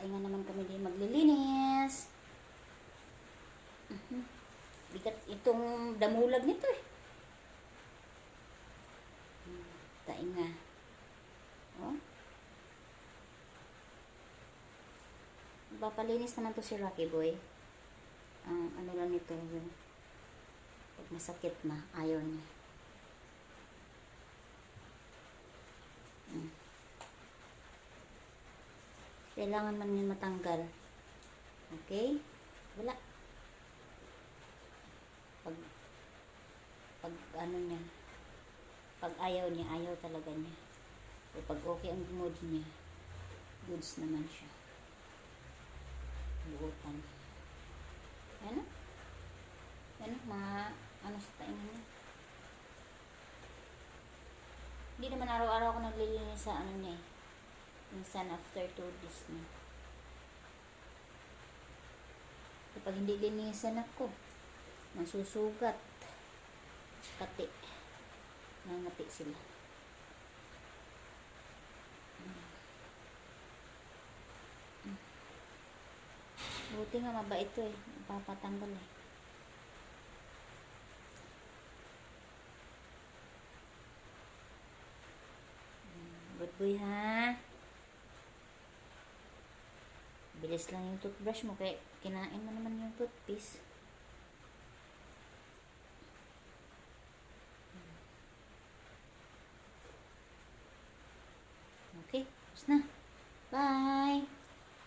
Pahinga naman kami din maglilinis. Bigat itong damulag nito eh. Pahinga. Oh. Papalinis naman to si Rocky Boy. Ano lang nito yun. Pag masakit na, ayaw niya. Kailangan man yun matanggal. Okay? Wala. Pag ano niya, pag ayaw niya, ayaw talaga niya. O pag okay ang mood niya, goods naman siya. Buutan. Ano? Ano? Mga ano sa tainga niya. Hindi naman araw-araw ako naglilinis sa ano niya eh. Minsan after 2 days na. Kapag hindi linisan ako, masusugat. Kati. Nangati sila. Buti nga mabait ito eh. Papatanggal eh. Good boy ha. Bilis lang yung toothbrush mo kaya kinain mo naman yung toothpaste.